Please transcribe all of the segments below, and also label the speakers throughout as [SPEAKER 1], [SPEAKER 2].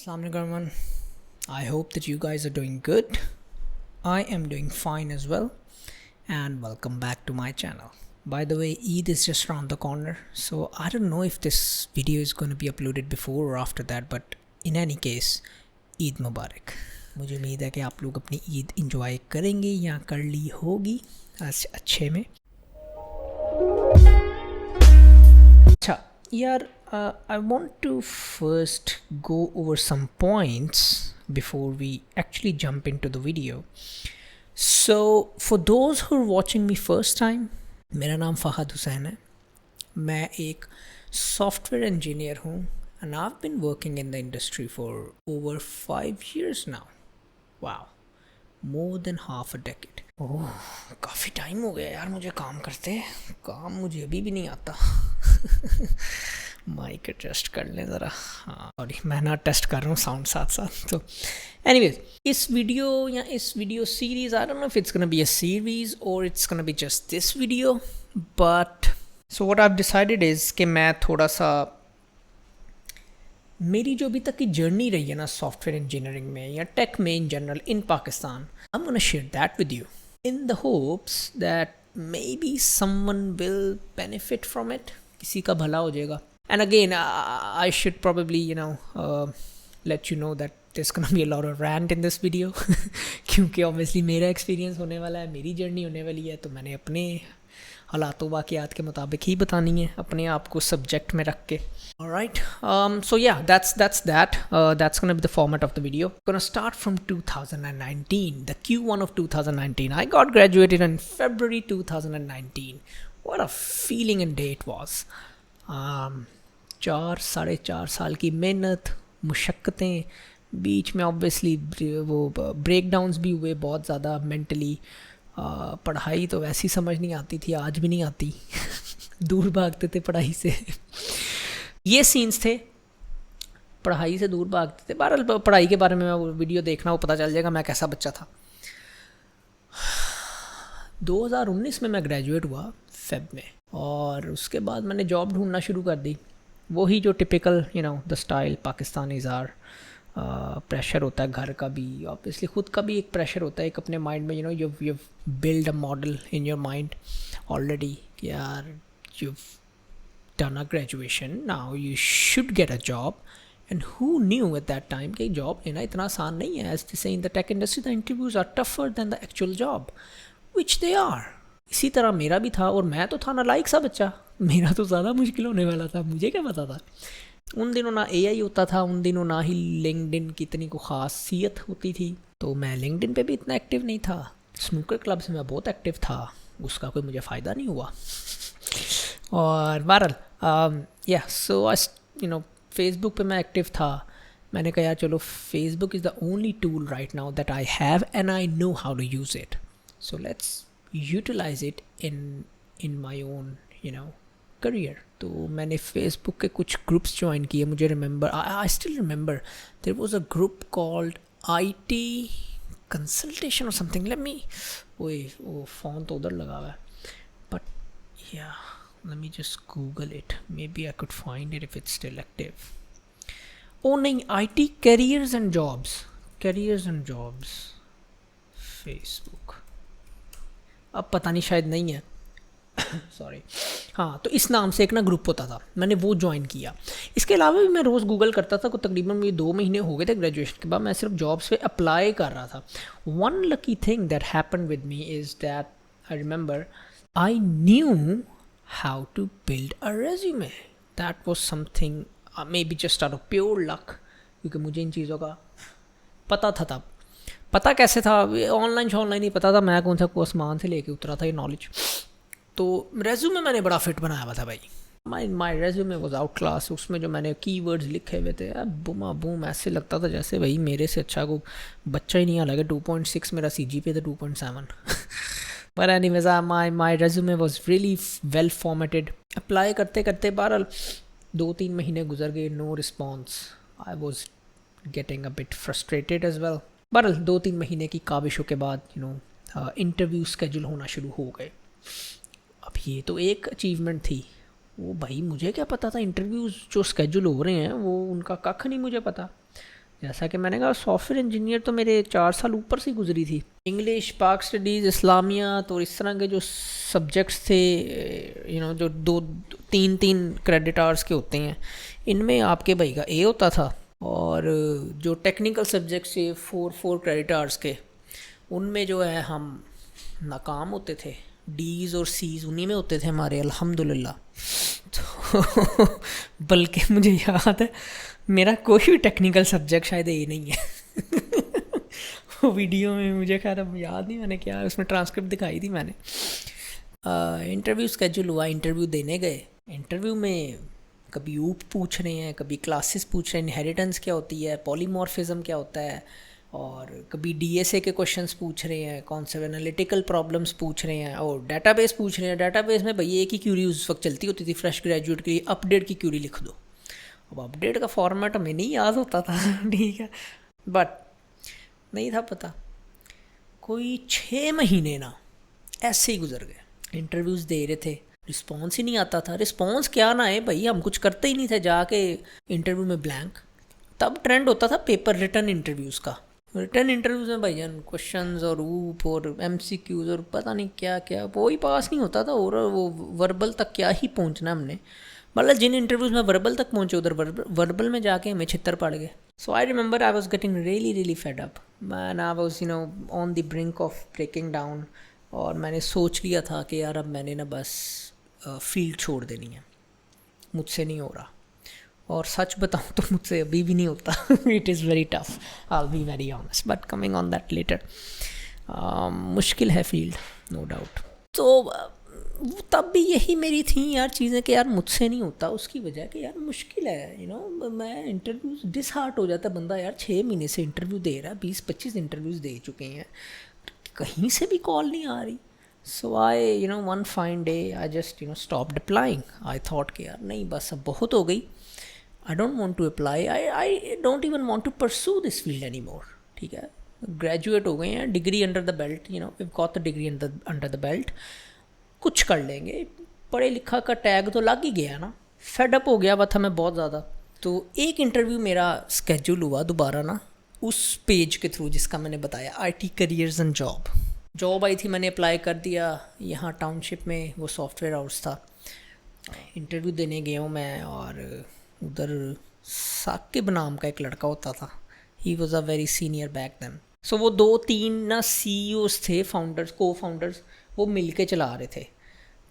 [SPEAKER 1] Assalamu alaikum everyone. I hope that you guys are doing good. I am doing fine as well, and welcome back to my channel. By the way, Eid is just around the corner, so I don't know if this video is going to be uploaded before or after that, but in any case, Eid Mubarak. मुझे उम्मीद है कि आप लोग अपनी Eid enjoy करेंगे या कर ली होगी अच्छे में. अच्छा यार, I want to first go over some points before we actually jump into the video. So for those who are watching me first time, मेरा नाम फ़हद हुसैन है. मैं एक सॉफ्टवेयर इंजीनियर हूँ and I've been working in the industry for over 5 years now. Wow, more than half a decade. ओह काफ़ी time हो गया यार मुझे काम करते. काम मुझे अभी भी नहीं आता. माइक टेस्ट कर लें ज़रा. हाँ सॉरी, मैं ना टेस्ट कर रहा हूँ साउंड साथ साथ. तो एनीवेज, इस वीडियो या इस video series, I don't know if it's gonna be a series or it's gonna be just this video, but so what I have decided is कि मैं थोड़ा सा मेरी जो अभी तक की जर्नी रही है ना सॉफ्टवेयर इंजीनियरिंग में या टेक में in general in Pakistan, I am gonna share that with you in the hopes that may be someone will benefit from it. किसी का भला हो जाएगा. And again, I should probably, let you know that there's gonna be a lot of rant in this video क्योंकि obviously मेरा experience होने वाला है, मेरी journey होने वाली है, तो मैंने अपने हालात वाक़ियात के मुताबिक ही बतानी है, अपने आप को subject में रख के. Alright, so yeah, that's that. That's gonna be the format of the video. Gonna start from 2019, the Q1 of 2019. I got graduated in February 2019. What a feeling and day it was. 4-4.5 साल की मेहनत, मुशक्क़तें, बीच में obviously वो break downs भी हुए बहुत ज़्यादा mentally. पढ़ाई तो वैसी समझ नहीं आती थी, आज भी नहीं आती. दूर भागते थे पढ़ाई से. ये सीन्स थे, पढ़ाई से दूर भागते थे. बहरहाल पढ़ाई के बारे में मैं वो वीडियो देखना, वो पता चल जाएगा मैं कैसा बच्चा था. 2019 में मैं ग्रेजुएट हुआ फेब में, और उसके बाद मैंने जॉब ढूंढना शुरू कर दी. वही जो typical the style Pakistanis are. Pressure होता है घर का भी, ऑब्वियसली ख़ुद का भी एक प्रेशर होता है, एक अपने माइंड में you build a model in your mind already कि यार you done a graduation, now you should get a job. And who knew at that time कि जॉब लेना इतना आसान नहीं है. As they say in the tech industry the interviews are tougher than the actual job, which they are. इसी तरह मेरा भी था, और मैं तो था नालायक सा बच्चा. मेरा तो ज़्यादा मुश्किल होने वाला था, मुझे क्या पता था. उन दिनों ना एआई होता था, उन दिनों ना ही लिंक्डइन की इतनी को खासियत होती थी, तो मैं लिंक्डइन पे भी इतना एक्टिव नहीं था. स्नूकर क्लब से मैं बहुत एक्टिव था, उसका कोई मुझे फ़ायदा नहीं हुआ. और बहरहाल या सो फेसबुक पे मैं एक्टिव था. मैंने कहा यार चलो, Facebook is the only tool right now that I have and I know how to use it, so let's utilize it in my own career. तो मैंने फेसबुक के कुछ ग्रुप्स ज्वाइन किए. मुझे remember, I still remember, there was a group called IT consultation और something. Let me, वो phone तो उधर लगा हुआ है, बट या let me just Google it, maybe I could find it if it's still active. ओ नहीं, IT careers and jobs Facebook. अब पता नहीं, शायद नहीं है. सॉरी. हाँ, तो इस नाम से एक ना ग्रुप होता था, मैंने वो ज्वाइन किया. इसके अलावा भी मैं रोज़ गूगल करता था. कुछ तकरीबन मुझे 2 महीने हो गए थे ग्रेजुएशन के बाद, मैं सिर्फ जॉब्स पे अप्लाई कर रहा था. One lucky thing that happened with me is that I remember I knew how to build a resume. That was something maybe just out of pure luck, क्योंकि मुझे इन चीज़ों का पता था. तब पता कैसे था, ऑनलाइन ही पता था. मैं कौन सा को आसमान से लेके उतरा था ये नॉलेज. तो रेज्यूमे मैंने बड़ा फिट बनाया हुआ था भाई. माई रेज्यूमे वाज आउट क्लास. उसमें जो मैंने कीवर्ड्स लिखे हुए थे, बूमा बूम, ऐसे लगता था जैसे भाई मेरे से अच्छा को बच्चा ही नहीं आ लगे. 2.6 मेरा CGPA था, 2.7. पर anyways my resume was really well formatted. Apply करते करते बहरहाल 2-3 महीने गुजर गए, no response. I was getting a bit frustrated as well. बहरहाल 2-3 महीने की काबिशों के बाद इंटरव्यू स्केड्यूल होना शुरू हो गए. अब ये तो एक अचीवमेंट थी. वो भाई मुझे क्या पता था इंटरव्यूज़ जो स्केड्यूल हो रहे हैं वो उनका कख नहीं मुझे पता. जैसा कि मैंने कहा सॉफ्टवेयर इंजीनियर तो मेरे 4 साल ऊपर से गुजरी थी। इंग्लिश, पाक स्टडीज़, इस्लामियात और इस तरह के जो सब्जेक्ट्स थे, जो 2 3 3 क्रेडिट आवर्स के होते हैं, इनमें आपके भाई का ए होता था। और जो टेक्निकल सब्जेक्ट्स थे 4 4 क्रेडिट आवर्स के, उनमें जो है हम नाकाम होते थे। डीज़ और सीज़ उन्हीं में होते थे हमारे, अल्हम्दुलिल्लाह। तो बल्कि मुझे याद है मेरा कोई भी टेक्निकल सब्जेक्ट शायद ये नहीं है। वो वीडियो में मुझे खैर अब याद नहीं मैंने क्या उसमें ट्रांसक्रिप्ट दिखाई थी मैंने। इंटरव्यू स्केड्यूल हुआ, इंटरव्यू देने गए। इंटरव्यू में कभी ऊप पूछ रहे हैं, कभी क्लासेस पूछ रहे हैं, इनहेरिटेंस क्या होती है, पॉलीमॉर्फिज्म क्या होता है, और कभी डीएसए के क्वेश्चंस पूछ रहे हैं, कॉन्सेप्ट एनालिटिकल प्रॉब्लम्स पूछ रहे हैं, और डेटाबेस पूछ रहे हैं। डेटाबेस में भैया एक ही क्यूरी उस वक्त चलती होती थी फ्रेश ग्रेजुएट के लिए, अपडेट की क्यूरी लिख दो। अब अपडेट का फॉर्मेट हमें नहीं याद होता था। ठीक है, बट नहीं था पता। कोई 6 महीने ना ऐसे ही गुजर गए। इंटरव्यूज़ दे रहे थे, रिस्पॉन्स ही नहीं आता था। रिस्पॉन्स क्या ना है भाई, हम कुछ करते ही नहीं थे, जाके इंटरव्यू में ब्लैंक। तब ट्रेंड होता था पेपर रिटर्न इंटरव्यूज़ का। रिटर्न इंटरव्यूज़ में भाईजान क्वेश्चंस और ऊप और एमसीक्यूज़ और पता नहीं क्या क्या, वो ही पास नहीं होता था। और वो वर्बल तक क्या ही पहुंचना हमने, मतलब जिन इंटरव्यूज़ में वर्बल तक पहुंचे उधर वर्बल में जाके हमें छितर पड़ गए। So I remember I was getting really really fed up man. I was on the brink of breaking down. और मैंने सोच लिया था कि यार अब मैंने ना बस फील्ड छोड़ देनी है, मुझसे नहीं हो रहा। और सच बताऊँ तो मुझसे अभी भी नहीं होता। It is very tough, I will be very honest, but coming on that later. मुश्किल है फील्ड, नो डाउट। तो तब भी यही मेरी थी यार चीज़ें कि यार मुझसे नहीं होता, उसकी वजह कि यार मुश्किल है। मैं इंटरव्यूज़ डिसहार्ट हो जाता बंदा, यार 6 महीने से इंटरव्यू दे रहा है, 20 25 इंटरव्यूज़ दे चुके हैं, कहीं से भी कॉल नहीं आ रही। So I one fine day I just stopped applying. I thought कि यार नहीं बस अब बहुत हो गई, I don't want to apply, I don't even want to pursue this field any more. ठीक है, ग्रेजुएट हो गए हैं, degree under the belt, we got the degree under the belt, कुछ कर लेंगे, पढ़े लिखा का टैग तो लग ही गया ना। फेडअप हो गया हुआ था मैं बहुत ज़्यादा। तो एक इंटरव्यू मेरा स्केड्यूल हुआ दोबारा ना, उस पेज के थ्रू जिसका मैंने बताया, IT करियर्स एंड जॉब आई थी, मैंने अप्लाई कर दिया। यहाँ टाउनशिप में वो सॉफ्टवेयर हाउस था। इंटरव्यू देने गया हूँ मैं, और उधर साकिब नाम का एक लड़का होता था। He was a very senior back then. So वो 2 3 ना CEOs थे, फाउंडर्स, को फाउंडर्स, वो मिल के चला रहे थे।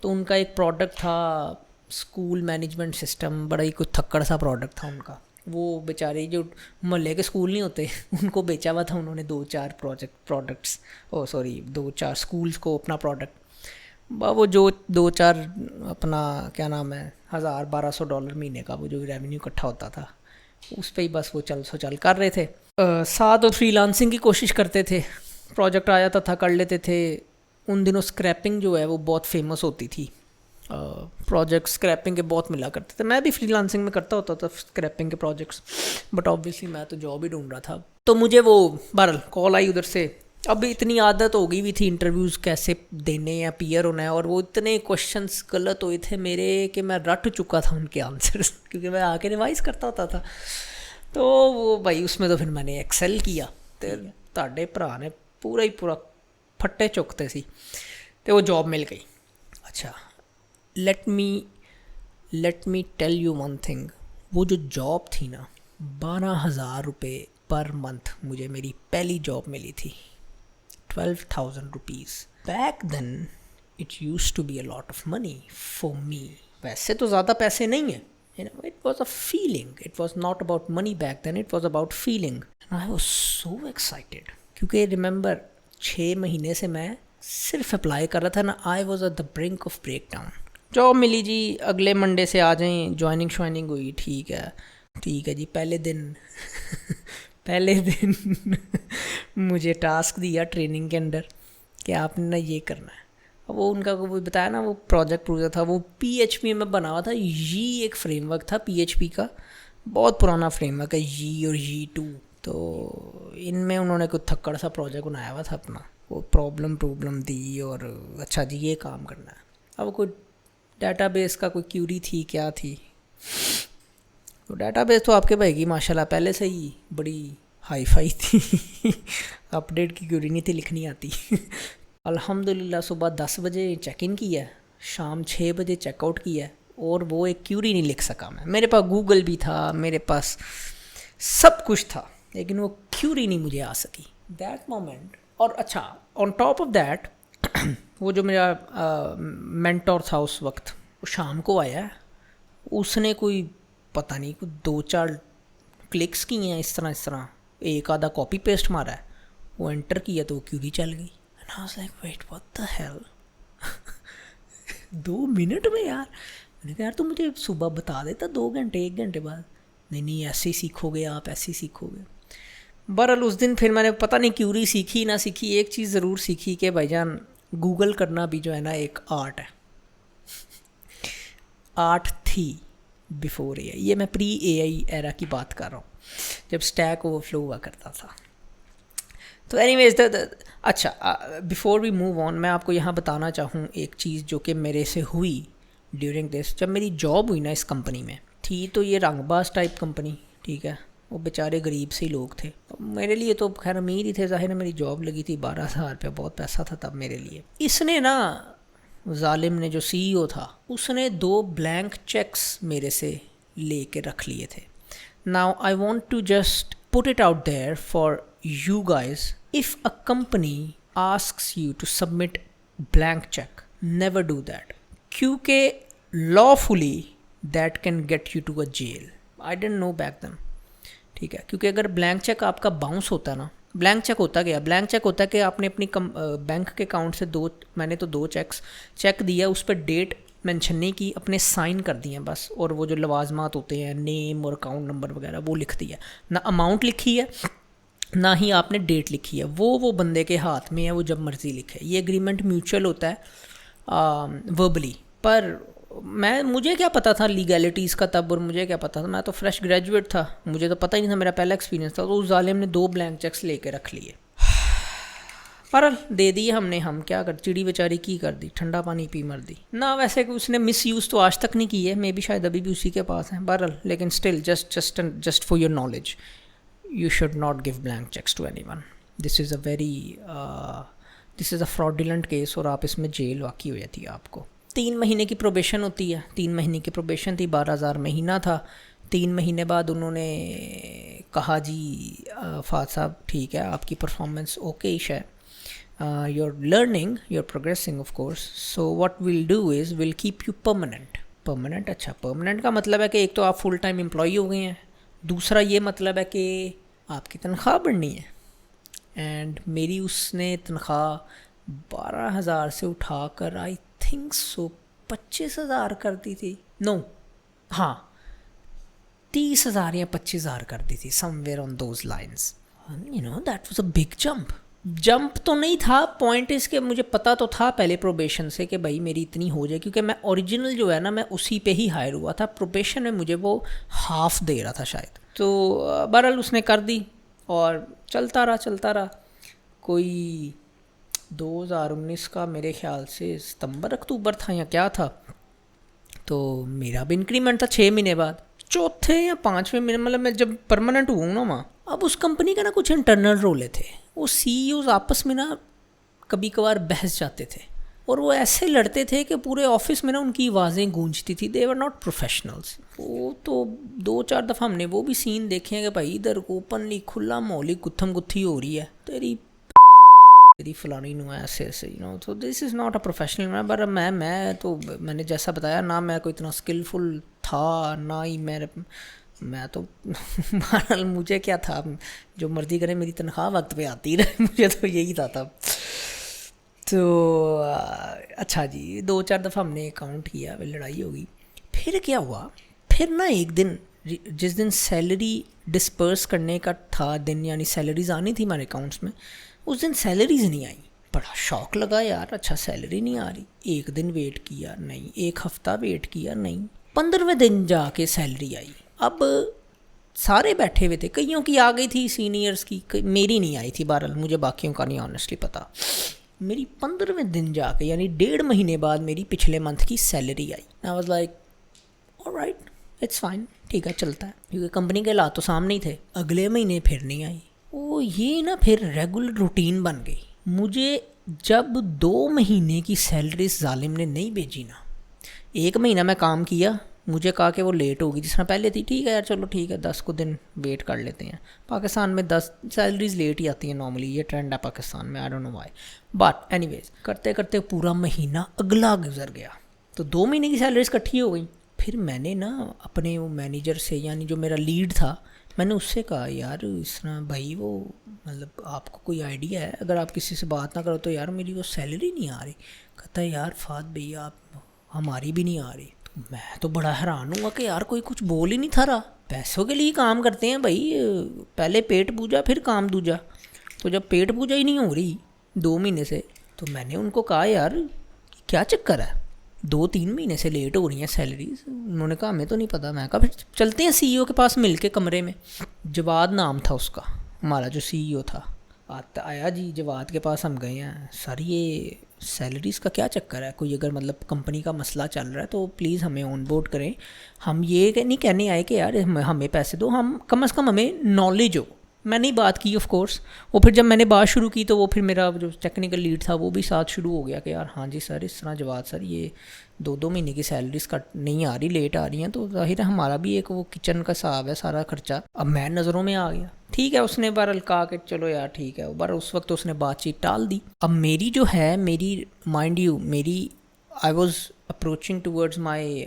[SPEAKER 1] तो उनका एक प्रोडक्ट था स्कूल मैनेजमेंट सिस्टम, बड़ा ही कुछ थक्कड़ सा प्रोडक्ट था उनका। वो बेचारे जो मोहल्ले के स्कूल नहीं होते उनको बेचा हुआ था उन्होंने 2 4 प्रोडक्ट्स, 2 4 स्कूल्स को अपना प्रोडक्ट। वो जो 2 4 अपना क्या नाम है, $1000 1200 महीने का वो जो रेवेन्यू इकट्ठा होता था, उस पर ही बस वो चल कर रहे थे। साथ और फ्रीलांसिंग की कोशिश करते थे, प्रोजेक्ट आ जाता था कर लेते थे। उन दिनों स्क्रैपिंग जो है वो बहुत फेमस होती थी, प्रोजेक्ट स्क्रैपिंग के बहुत मिला करते थे। मैं भी फ्रीलांसिंग में करता होता था स्क्रैपिंग के प्रोजेक्ट्स, बट ऑब्वियसली मैं तो जॉब ही ढूंढ रहा था। तो मुझे वो बहरहाल कॉल आई उधर से। अब इतनी आदत हो गई हुई थी इंटरव्यूज़ कैसे देने या पीयर होना है, और वो इतने क्वेश्चंस गलत हुए थे मेरे कि मैं रट चुका था उनके आंसर्स, क्योंकि मैं आके रिवाइज़ करता होता था। तो वो भाई उसमें तो फिर मैंने एक्सेल किया, तो ताड़े भरा ने पूरा ही पूरा फट्टे चुकते सी, तो वो जॉब मिल गई। अच्छा, let me tell you one thing, वो जो जॉब थी ना, 12,000 रुपये पर मंथ मुझे मेरी पहली जॉब मिली थी, 12,000 rupees. Back then it used to be a lot of money for me. वैसे तो ज़्यादा पैसे नहीं है, it was a feeling, it was not about money back then, it was about feeling. I was so excited, क्योंकि remember 6 महीने से मैं सिर्फ अप्लाई कर रहा था ना। I was at the brink of break down. Job मिली जी, अगले मंडे से आ जाएं, ज्वाइनिंग श्वाइनिंग हुई, ठीक है जी। पहले दिन पहले दिन मुझे टास्क दिया ट्रेनिंग के अंदर कि आपने ना ये करना है। अब वो उनका वो बताया ना, वो प्रोजेक्ट था, वो PHP में बना हुआ था। ये एक फ्रेमवर्क था PHP का, बहुत पुराना फ्रेमवर्क है, ये और ये2। तो इनमें उन्होंने कुछ थक्कड़ सा प्रोजेक्ट बनाया हुआ था अपना, वो प्रॉब्लम दी, और अच्छा जी ये काम करना है। अब कोई डाटाबेस का कोई क्यूरी थी, क्या थी, तो डाटाबेस तो आपके भाई की माशाल्लाह पहले से ही बड़ी हाई फाई थी अपडेट की क्यूरी नहीं थी लिखनी आती अल्हम्दुलिल्लाह सुबह 10 बजे चेक इन किया, शाम 6 बजे चेकआउट किया, और वो एक क्यूरी नहीं लिख सका मैं। मेरे पास गूगल भी था, मेरे पास सब कुछ था, लेकिन वो क्यूरी नहीं मुझे आ सकी दैट मोमेंट। और अच्छा, ऑन टॉप ऑफ दैट वो जो मेरा मेंटोर था उस वक्त, वो शाम को आया, उसने कोई पता नहीं कोई 2-4 क्लिक्स किए हैं इस तरह, एक आधा कॉपी पेस्ट मारा है, वो एंटर किया तो वो क्यूरी चल गई। And I was like wait what the hell 2 minute में यार। मैंने कहा यार तू मुझे सुबह बता देता 2 घंटे 1 घंटे बाद। नहीं ऐसे ही सीखोगे आप, ऐसे ही सीखोगे। बहरहाल उस दिन फिर मैंने पता नहीं क्यूरी सीखी ना सीखी, एक चीज़ ज़रूर सीखी कि भाईजान गूगल करना भी जो है ना एक आर्ट है। आर्ट थी बिफोर एआई, ये मैं प्री एआई एरा की बात कर रहा हूँ, जब स्टैक ओवरफ्लो हुआ करता था। तो एनीवेज अच्छा, बिफोर वी मूव ऑन, मैं आपको यहाँ बताना चाहूँ एक चीज़ जो कि मेरे से हुई ड्यूरिंग दिस। जब मेरी जॉब हुई ना इस कंपनी में, थी तो ये रंगबाज टाइप कंपनी, ठीक है, वो बेचारे गरीब से ही लोग थे। मेरे लिए तो खैर अमीर ही थे, ज़ाहिर है मेरी जॉब लगी थी 12,000 रुपये, बहुत पैसा था तब मेरे लिए। इसने ना, जालिम ने, जो सीईओ था, उसने 2 ब्लैंक चेक्स मेरे से ले के रख लिए थे। Now I want to just put it out there for you guys, if a company asks you to submit blank check, never do that, क्योंकि lawfully that can get you to a jail. I didn't know back then, ठीक है, क्योंकि अगर blank cheque आपका bounce होता ना, blank cheque होता क्या, ब्लैंक चेक होता है कि आपने अपनी बैंक के अकाउंट से मैंने तो 2 चेक दिया, उस पर डेट मेंशन नहीं की, अपने साइन कर दिए बस, और वो जो लवाजमात होते हैं, नेम और अकाउंट नंबर वगैरह, वो लिख दिया, ना अमाउंट लिखी है ना ही आपने डेट लिखी है, वो बंदे के हाथ में है, वो जब मर्ज़ी लिखे। ये एग्रीमेंट म्यूचुअल होता है वर्बली, पर मुझे क्या पता था लीगैलिटीज़ का तब, और मुझे क्या पता था, मैं तो फ्रेश ग्रेजुएट था, मुझे तो पता ही नहीं था, मेरा पहला एक्सपीरियंस था। तो उस जालिम ने 2 ब्लैंक चेक्स लेके रख लिए, पर दे दिए हमने। हम क्या कर, चिड़ी बेचारी की कर दी, ठंडा पानी पी मर दी ना। वैसे उसने मिस यूज़ तो आज तक नहीं की है, मे बी शायद अभी भी उसी के पास है, बहरहाल, लेकिन still just for your knowledge, you should not give blank checks to anyone. This is a fraudulent case, और आप इसमें जेल वाकई हो जाती है आपको। 3 महीने की प्रोबेशन होती है, 3 महीने की प्रोबेशन थी, 12,000 महीना था। 3 महीने बाद उन्होंने कहा जी फाद साहब ठीक है, आपकी परफॉर्मेंस ओके इश है, you're learning, you're progressing of course, so what we'll do is we'll keep you permanent। अच्छा, परमानेंट का मतलब है कि एक तो आप फुल टाइम एम्प्लॉई हो गए हैं, दूसरा ये मतलब है कि आपकी तनख्वाह बढ़नी है। एंड मेरी उसने तनख्वाह 12,000 से उठाकर आई थिंक सो 25,000 कर दी थी, नो हाँ 30,000 या 25,000 कर दी थी, somewhere on those lines. You know that was a big jump तो नहीं था, पॉइंट इसके मुझे पता तो था पहले प्रोबेशन से कि भाई मेरी इतनी हो जाए, क्योंकि मैं ओरिजिनल जो है ना मैं उसी पे ही हायर हुआ था, प्रोबेशन में मुझे वो हाफ दे रहा था शायद। तो बहरहाल उसने कर दी और चलता रहा। कोई 2019 का मेरे ख्याल से सितंबर अक्टूबर था या क्या था, तो मेरा भी इंक्रीमेंट था 6 महीने बाद, चौथे या 5वें महीने, मतलब मैं जब परमानेंट हुआ ना वहाँ। अब उस कंपनी का ना कुछ इंटरनल रोले थे, वो सीईओज आपस में ना कभी कभार बहस जाते थे, और वो ऐसे लड़ते थे कि पूरे ऑफिस में ना उनकी आवाज़ें गूंजती थी। दे वर नॉट प्रोफेशनल्स। वो तो 2-4 दफ़ा हमने वो भी सीन देखे हैं कि भाई इधर ओपनली खुला माहौली गुत्थम गुत्थी हो रही है, तेरी फलानी नु ऐसे, यू नो। तो this is not a professional. पर मैं तो मैंने जैसा बताया ना, मैं कोई इतना स्किलफुल था ना ही मैं तो मुझे क्या था, जो मर्जी करे मेरी तनख्वाह वक्त पे आती रहे, मुझे तो यही था तब। तो अच्छा जी, 2-4 दफ़ा हमने काउंट किया, फिर लड़ाई होगी। फिर क्या हुआ, फिर ना एक दिन जिस दिन सैलरी डिस्पर्स करने का था दिन, यानी सैलरीज आनी थी हमारे अकाउंट्स में, उस दिन सैलरीज नहीं आई। बड़ा शौक लगा यार, अच्छा सैलरी नहीं आ रही। एक दिन वेट किया नहीं, एक हफ़्ता वेट किया नहीं, 15वें दिन जाके सैलरी आई। अब सारे बैठे हुए थे, कईयों की आ गई थी सीनियर्स की, मेरी नहीं आई थी। बहरहाल मुझे बाकियों का नहीं ऑनेस्टली पता। मेरी 15वें दिन जाके, यानी 1.5 महीने बाद मेरी पिछले मंथ की salary I. I was like alright, it's fine, ठीक है चलता है, क्योंकि कंपनी के हालात तो सामने ही थे। अगले महीने फिर नहीं आई। वो ये ना फिर रेगुलर रूटीन बन गई। मुझे जब 2 महीने की सैलरी जालिम ने नहीं भेजी ना, 1 महीना मैं काम किया, मुझे कहा कि वो लेट होगी जिस तरह पहले थी, ठीक है यार चलो ठीक है 10 को दिन वेट कर लेते हैं। पाकिस्तान में 10 सैलरीज लेट ही आती हैं नॉर्मली, ये ट्रेंड है पाकिस्तान में, आई don't know why. But anyways करते करते पूरा महीना अगला गुजर गया, तो 2 महीने की सैलरीज इकट्ठी हो गई। फिर मैंने ना अपने वो मैनेजर से, यानी जो मेरा लीड था, मैंने उससे कहा यार इस तरह भाई वो मतलब आपको कोई आइडिया है, अगर आप किसी से बात ना करो तो यार मेरी वो सैलरी नहीं आ रही। कहता है यार फात भैया आप हमारी भी नहीं आ रही। तो मैं तो बड़ा हैरान हुआ कि यार कोई कुछ बोल ही नहीं था रहा। पैसों के लिए काम करते हैं भाई, पहले पेट पूजा फिर काम दूजा। तो जब पेट पूजा ही नहीं हो रही 2 महीने से, तो मैंने उनको कहा यार क्या चक्कर है, 2-3 महीने से लेट हो रही हैं सैलरीज। उन्होंने कहा हमें तो नहीं पता। मैं कहा फिर चलते हैं सीईओ के पास मिल के कमरे में। जवाद नाम था उसका, हमारा जो सीईओ था। आया जी जवाद के पास हम गए हैं, सर ये सैलरीज़ का क्या चक्कर है, कोई अगर मतलब कंपनी का मसला चल रहा है तो प्लीज़ हमें ऑन बोर्ड करें। हम ये नहीं कहने आए कि यार हमें पैसे दो, हम कम से कम हमें नॉलेज हो। मैंने ही बात की ऑफ कोर्स। वो फिर जब मैंने बात शुरू की तो वो फिर मेरा जो टेक्निकल लीड था वो भी साथ शुरू हो गया कि यार हाँ जी सर इस तरह जवाब सर ये 2-2 महीने की सैलरीज कट नहीं आ रही, लेट आ रही हैं, तो जाहिर है हमारा भी एक वो किचन का हिसाब है सारा खर्चा। अब मैं नज़रों में आ गया। ठीक है उसने बहरहाल कहा कि चलो यार ठीक है, पर उस वक्त तो उसने बातचीत टाल दी। अब मेरी जो है मेरी माइंड यू मेरी I was approaching towards my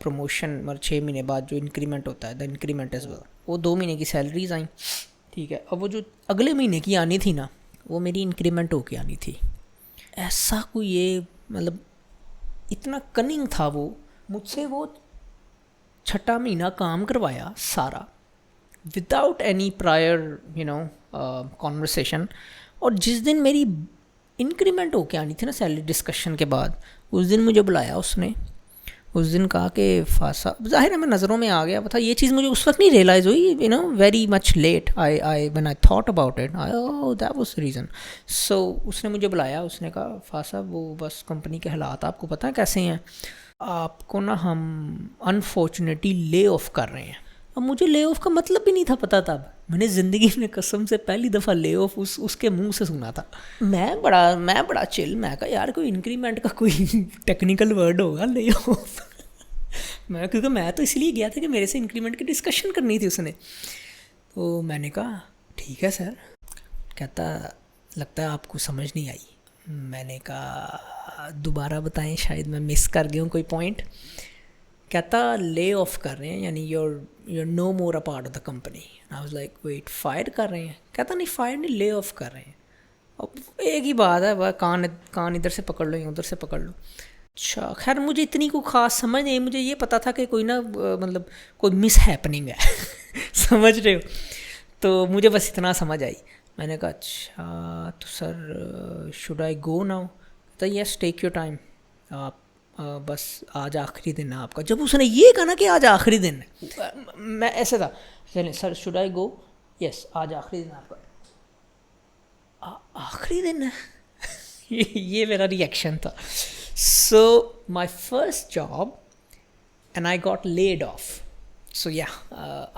[SPEAKER 1] promotion. मतलब 6 महीने बाद जो इंक्रीमेंट होता है, द इंक्रीमेंट एज वेल, वो 2 महीने की सैलरीज आई। ठीक है, अब वो जो अगले महीने की आनी थी ना, वो मेरी इंक्रीमेंट होके आनी थी। ऐसा कोई ये मतलब इतना कनिंग था वो मुझसे, वो 6ठा महीना काम करवाया सारा विदाउट एनी प्रायर कॉन्वर्सेशन। और जिस दिन मेरी इंक्रीमेंट होके आनी थी ना सैलरी डिस्कशन के बाद, उस दिन मुझे बुलाया उसने। उस दिन कहा कि फासा, ज़ाहिर है मैं नज़रों में आ गया था। ये चीज़ मुझे उस वक्त नहीं रियलाइज़ हुई, very much late I when I thought about it, that was the reason. So उसने मुझे बुलाया, उसने कहा फासा वो बस कंपनी के हालात आपको पता है कैसे हैं, आपको ना हम अनफॉर्चुनेटली ले ऑफ कर रहे हैं। अब मुझे ले ऑफ का मतलब भी नहीं था पता तब। मैंने ज़िंदगी में कसम से पहली दफ़ा ले ऑफ उसके मुंह से सुना था। मैं बड़ा चिल, मैं कहा यार कोई इंक्रीमेंट का कोई टेक्निकल वर्ड होगा ले ऑफ। क्योंकि मैं तो इसलिए गया था कि मेरे से इंक्रीमेंट की डिस्कशन करनी थी उसने। तो मैंने कहा ठीक है सर। कहता लगता है आपको समझ नहीं आई। मैंने कहा दोबारा बताएं, शायद मैं मिस कर गया हूँ कोई पॉइंट। कहता ले ऑफ कर रहे हैं, यानी you're no more a part of the company। I was like wait, fire कर रहे हैं? कहता नहीं फायर नहीं, ले ऑफ कर रहे हैं। अब एक ही बात है, वह कान इधर से पकड़ लो या उधर से पकड़ लो। अच्छा खैर मुझे इतनी को ख़ास समझ नहीं, मुझे ये पता था कि कोई ना मतलब कोई मिस हैपनिंग है समझ रहे हो। तो मुझे बस इतना समझ आई। मैंने कहा अच्छा तो sir should I go now? तो यस टेक योर टाइम, आप बस आज आखिरी दिन है आपका। जब उसने ये कहा ना कि आज आखिरी दिन है, मैं ऐसे था चलिए sir should I go, yes आज आखिरी दिन है आपका। आखिरी दिन है ये मेरा रिएक्शन था। So my first job and I got laid off. So या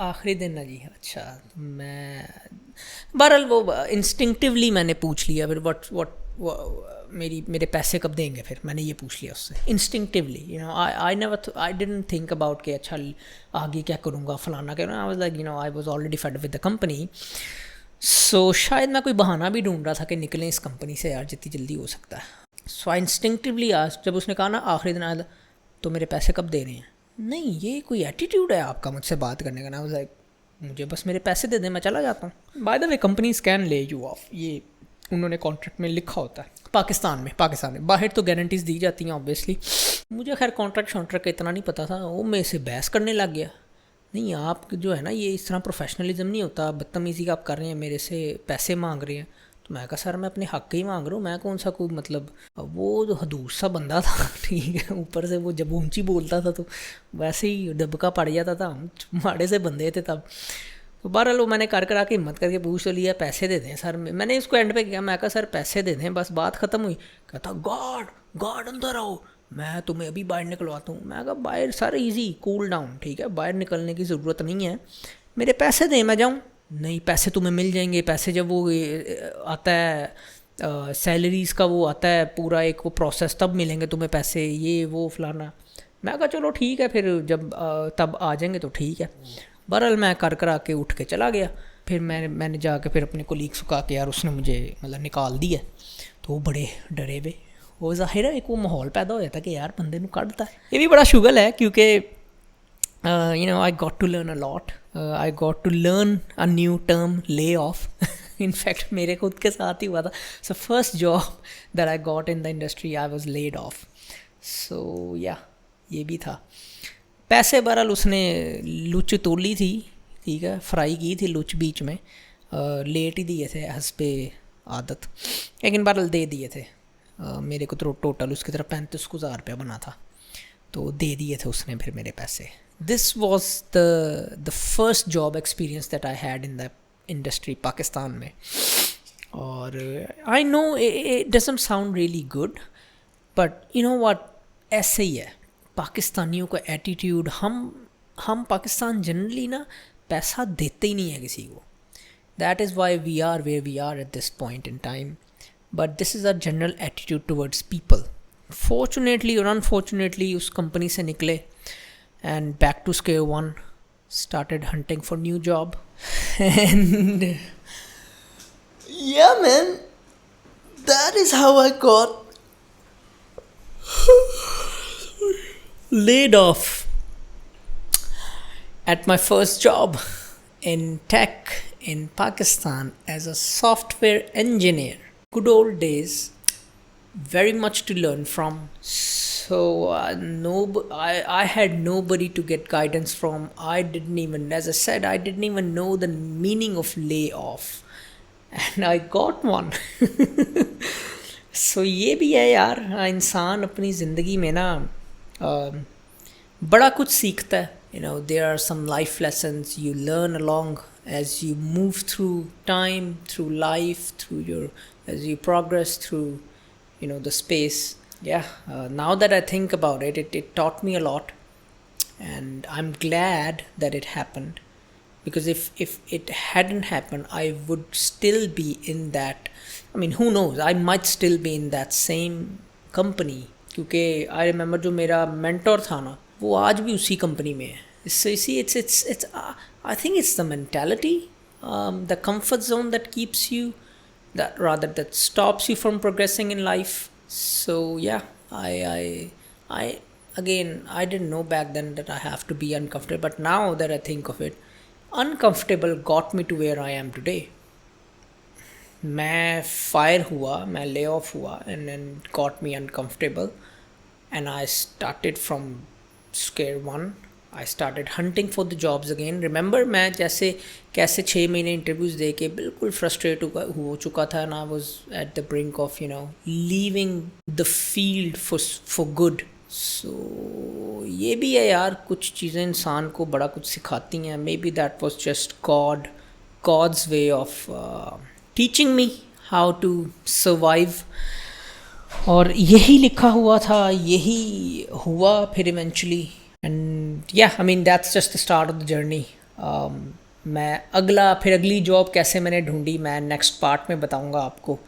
[SPEAKER 1] आखिरी दिन है जी। अच्छा मैं बहरहाल वो इंस्टिंक्टिवली मैंने पूछ लिया फिर व्हाट मेरे पैसे कब देंगे, फिर मैंने ये पूछ लिया उससे instinctively. I didn't think about कि अच्छा आगे क्या करूँगा फलाना क्या। I was like I was already fed with the company. So शायद मैं कोई बहाना भी ढूंढ रहा था कि निकलें इस कंपनी से यार जितनी जल्दी हो सकता है। सो आई इंस्टिंक्टिवली आज जब उसने कहा ना आखिरी दिन आया तो मेरे पैसे कब दे रहे हैं, नहीं ये कोई एटीट्यूड है आपका मुझसे बात करने का ना। आई वाज लाइक मुझे बस मेरे पैसे दे दें, मैं चला जाता हूँ। By the way companies can ले यू ऑफ, ये उन्होंने कॉन्ट्रैक्ट में लिखा होता है। पाकिस्तान में बाहर तो गारंटीज़ दी जाती हैं ऑब्वियसली। मुझे खैर कॉन्ट्रैक्ट का इतना नहीं पता था। वो मेरे से बहस करने लग गया, नहीं आप जो है ना ये इस तरह प्रोफेशनलिज्म नहीं होता, बदतमीज़ी आप कर रहे हैं, मेरे से पैसे मांग रहे हैं। तो मैं कहा सर मैं अपने हक़ ही मांग रहा हूँ, मैं कौन सा कोई मतलब। वो जो हदूस सा बंदा था ठीक है, ऊपर से वो जब ऊंची बोलता था तो वैसे ही दबका पड़ जाता था। हम माड़े से बंदे थे तब। तो बहरहाल वो मैंने कर आके हिम्मत करके पूछ तो लिया पैसे दे दें सर। मैंने इसको एंड पे किया, मैं कहा सर पैसे दे दें, बस बात ख़त्म हुई। कहता गॉड अंदर आओ, मैं तुम्हें अभी बाहर निकलवाता हूँ। मैं कहा बाहर सर इजी कूल डाउन, ठीक है बाहर निकलने की ज़रूरत नहीं है, मेरे पैसे दे मैं जाऊँ। नहीं पैसे तुम्हें मिल जाएंगे, पैसे जब वो आता है सैलरीज़ का वो आता है पूरा एक वो प्रोसेस, तब मिलेंगे तुम्हें पैसे, ये वो फलाना। मैं कहा चलो ठीक है फिर जब तब आ जाएंगे तो ठीक है। बहरहाल मैं कर करा के उठ के चला गया। फिर मैंने जाके फिर अपने कोलीग को कहा कि यार उसने मुझे मतलब निकाल दिया। तो वो बड़े डरे हुए, वो जाहिर है एक वो माहौल पैदा हो जाता कि यार बंदे नू कढ़ता है। ये भी बड़ा शुगल है क्योंकि you know, I got to learn a lot. I got to learn a new term, lay off. In fact, मेरे खुद के साथ ही हुआ था. So first job that I got in the industry, I was laid off. So yeah, ये भी था. पैसे बहरहाल उसने लुच तोली थी, ठीक है, फ्राई की थी लुच बीच में, लेट ही दिए थे हंस पे आदत, लेकिन बहरहाल दे दिए थे. मेरे को तो टोटल उसकी तरफ 35,000 रुपया बना था, तो दे दिए थे उसने फिर मेरे पैसे. This was the first job experience that I had in the industry Pakistan में. और I know it doesn't sound really good, but you know what, ऐसे ही है पाकिस्तानियों का एटीट्यूड. हम पाकिस्तान जनरली ना पैसा देते ही नहीं है किसी को. That is why we are where we are at this point in time. But this is our general attitude towards people. Fortunately or unfortunately उस कंपनी से निकले and back to square one, started hunting for new job. And yeah man, that is how I got laid off at my first job in tech in Pakistan as a software engineer. Good old days, very much to learn from. So I had nobody to get guidance from. I didn't even, as I said, I didn't even know the meaning of layoff, and I got one. So ये भी है यार, इंसान अपनी ज़िंदगी में ना बड़ा कुछ सीखता है. You know, there are some life lessons you learn along as you move through time, through life, as you progress through, you know, the space. Yeah, now that I think about it, it taught me a lot, and I'm glad that it happened, because if it hadn't happened, I would still be in that, I mean, who knows, I might still be in that same company, क्योंकि I remember जो मेरा mentor था ना, वो आज भी उसी company में है. So you see, it's I think it's the mentality, the comfort zone that keeps you, that stops you from progressing in life. So yeah, I again, I didn't know back then that I have to be uncomfortable, but now that I think of it, uncomfortable got me to where I am today. मैं fire हुआ, मैं lay off हुआ, and then got me uncomfortable, and I started from square one. I started hunting for the jobs again. Remember, मैं जैसे कैसे 6 महीने interviews दे के बिल्कुल फ्रस्ट्रेट हो चुका था, and I was at the brink of, you know, leaving the field for good. So ये भी है यार, कुछ चीज़ें इंसान को बड़ा कुछ सिखाती हैं. Maybe that was just God's way of teaching me how to survive. और यही लिखा हुआ था, यही हुआ फिर eventually. And yeah, I mean, that's just the start of the journey. मैं अगली जॉब कैसे मैंने ढूंढी, मैं नेक्स्ट पार्ट में बताऊंगा आपको.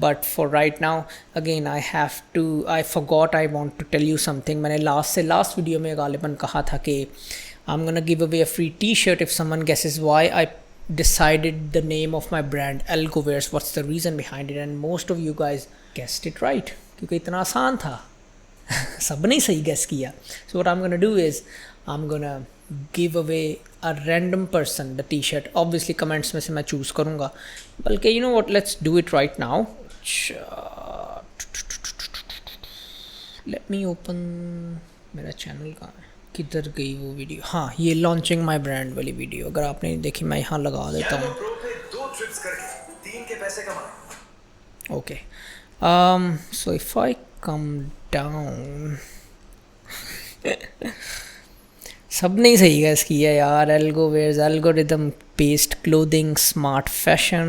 [SPEAKER 1] But for right now, again, I forgot I want to tell you something. मैंने लास्ट वीडियो में गालिबन कहा था कि I'm gonna give away a free t-shirt if someone guesses why I decided the name of my brand, Algowears. What's the reason behind it? And most of you guys guessed it right, क्योंकि इतना आसान था. सब ने सही guess किया. So what I'm gonna do is I'm gonna give away a random person the t-shirt. Obviously comments में से मैं choose करूँगा, बल्कि you know what, let's do it right now. Let me open मेरा चैनल कहाँ है, किधर गई वो वीडियो. हाँ, ये लॉन्चिंग माई ब्रांड वाली वीडियो अगर आपने देखी, मैं यहाँ लगा देता हूँ. Okay, so if I come down, सबने ही सही गैस किया यार. Algowears, algorithm based clothing, smart fashion.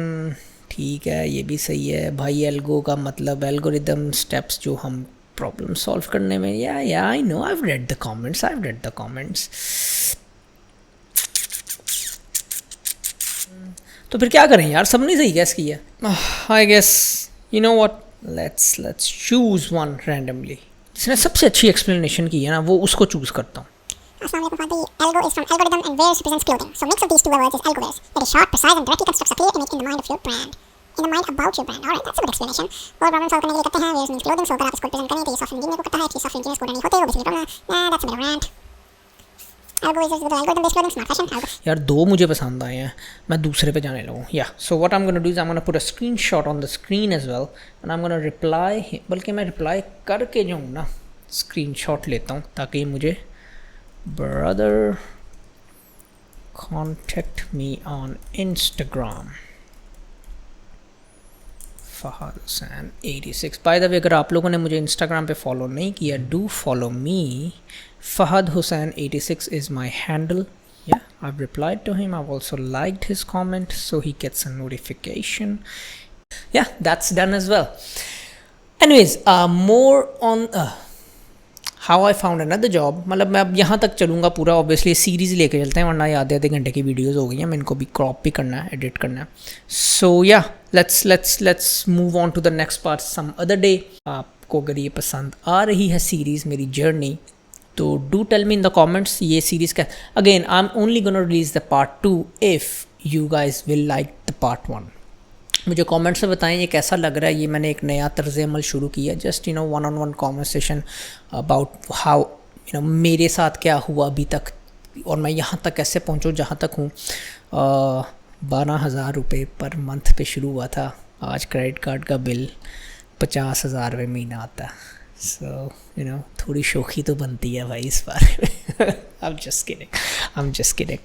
[SPEAKER 1] ठीक है, ये भी सही है भाई. एल्गो का मतलब एल्गोरिदम, स्टेप्स जो हम प्रॉब्लम सॉल्व करने में। या I know, I have read the comments. तो फिर क्या करें यार, सबने सही गैस किया। I guess you know what, let's choose one randomly. जिसने सबसे अच्छी एक्सप्लेनेशन की है ना, वो उसको चूज करता हूँ।
[SPEAKER 2] Assalamu alaikum Fadi. Algo is from algorithm and wares represents clothing. So mix of these two words is algowares. It is short, precise and directly constructs a clear image in the mind of your brand. In the mind about your brand. Alright, that's a good explanation. और problem solve करने के लिए करते हैं wares means clothing. So अगर आप इसको present करें तो ये सॉफ्टवेयर इंजीनियर को करता है। ये सॉफ्टवेयर इंजीनियर्स को नहीं होते, वो basically problem. that's a bit of rant. Algo is algorithm based clothing, smart fashion.
[SPEAKER 1] यार दो मुझे पसंद आए हैं, मैं दूसरे पे जाने लगूँ। या so what I am gonna do is I am gonna put a screenshot on the screen as well and I am gonna reply, बल्कि मैं रिप्लाई करके जाऊँ ना, स्क्रीनशॉट लेता हूँ ताकि मुझे brother contact me on Instagram Fahad Hussain 86। by the way, अगर आप लोगों ने मुझे Instagram पे फॉलो नहीं किया, do follow me. Fahad Hussain 86 is my handle. Yeah, I've replied to him. I've also liked his comment so he gets a notification. Yeah, that's done as well. Anyways, more on how I found another job. मतलब मैं अब यहाँ तक चलूँगा पूरा, obviously series लेके चलते हैं, वरना ये आधे घंटे की वीडियोस हो गई हैं, मैं इनको भी क्रॉप भी करना है, एडिट करना है। सो या let's move on to the next part some other day. आपको अगर ये पसंद आ रही है सीरीज़ मेरी जर्नी, तो do tell me in the comments ये सीरीज़ का। Again I am only gonna release the part 2 if you guys will like the part 1। मुझे कमेंट्स में बताएं ये कैसा लग रहा है। ये मैंने एक नया तर्ज़ अमल शुरू किया, just you know one on one conversation about how you know मेरे साथ क्या हुआ अभी तक और मैं यहाँ तक कैसे पहुँचूँ जहाँ तक हूँ। 12,000 रुपये पर मंथ पे शुरू हुआ था, आज क्रेडिट कार्ड का बिल 50,000 रुपये महीना आता है। सो यू नो थोड़ी शौखी तो बनती है भाई इस बारे में। I'm just kidding।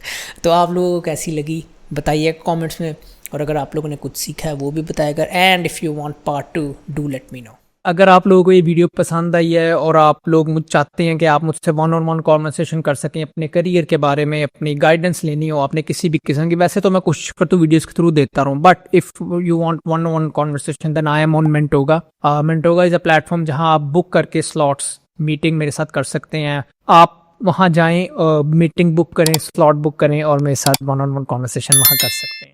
[SPEAKER 1] तो आप लोगों को कैसी लगी बताइए कमेंट्स में, और अगर आप लोगों ने कुछ सीखा है वो भी बताएगा। And if you want part 2 do let me know. अगर आप लोगों को ये वीडियो पसंद आई है और आप लोग मुझे चाहते हैं कि आप मुझसे वन ऑन वन कॉन्वर्सेशन कर सकें, अपने करियर के बारे में अपनी गाइडेंस लेनी हो आपने किसी भी किस्म की, वैसे तो मैं कोशिश करता हूँ वीडियोस के थ्रू देता रहूँ, but if you want one on one conversation then I am on Mentoga. Mentoga is a platform जहाँ आप बुक करके स्लॉट्स मीटिंग मेरे साथ कर सकते हैं। आप वहाँ जाएँ, मीटिंग बुक करें, स्लॉट बुक करें और मेरे साथ वन ऑन वन कॉन्वर्सेशन वहाँ कर सकते हैं।